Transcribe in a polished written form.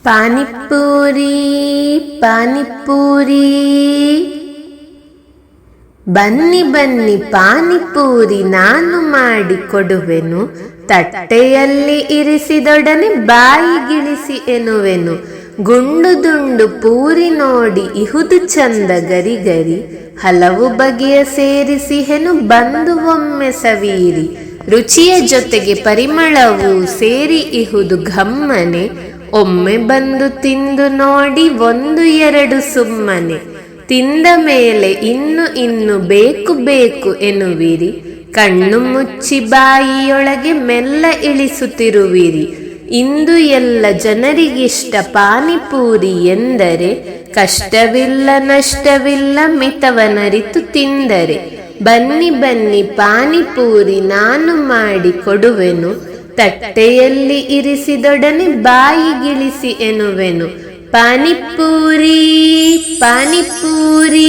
ಪಾನಿಪೂರಿ ಪಾನಿಪೂರಿ ಬನ್ನಿ ಬನ್ನಿ ಪಾನಿಪೂರಿ ನಾನು ಮಾಡಿ ಕೊಡುವೆನು. ತಟ್ಟೆಯಲ್ಲಿ ಇರಿಸಿದೊಡನೆ ಬಾಯಿಗಿಳಿಸಿ ಎನ್ನುವೆನು. ಗುಂಡು ದುಂಡು ಪೂರಿ ನೋಡಿ ಇಹುದು ಚಂದ ಗರಿ ಗರಿ. ಹಲವು ಬಗೆಯ ಸೇರಿಸಿಹೆನು ಬಂದು ಒಮ್ಮೆ ಸವೀರಿ. ರುಚಿಯ ಜೊತೆಗೆ ಪರಿಮಳವು ಸೇರಿ ಇಹುದು ಘಮ್ಮನೆ. ಒಮ್ಮೆ ಬಂದು ತಿಂದು ನೋಡಿ ಒಂದು ಎರಡು ಸುಮ್ಮನೆ. ತಿಂದ ಮೇಲೆ ಇನ್ನು ಬೇಕು ಬೇಕು ಎನ್ನುವಿರಿ. ಕಣ್ಣು ಮುಚ್ಚಿ ಬಾಯಿಯೊಳಗೆ ಮೆಲ್ಲ ಇಳಿಸುತ್ತಿರುವಿರಿ. ಇಂದು ಎಲ್ಲ ಜನರಿಗಿಷ್ಟ ಪಾನಿಪೂರಿ ಎಂದರೆ. ಕಷ್ಟವಿಲ್ಲ ನಷ್ಟವಿಲ್ಲ ಮಿತವನರಿತು ತಿಂದರೆ. ಬನ್ನಿ ಬನ್ನಿ ಪಾನಿಪೂರಿ ನಾನು ಮಾಡಿ ಕೊಡುವೆನು. ತಟ್ಟೆಯಲ್ಲಿ ಇರಿಸಿದೊಡನೆ ಬಾಯಿಗಿಳಿಸಿ ಎನ್ನುವೆನು. ಪಾನಿಪೂರಿ ಪಾನಿಪೂರಿ.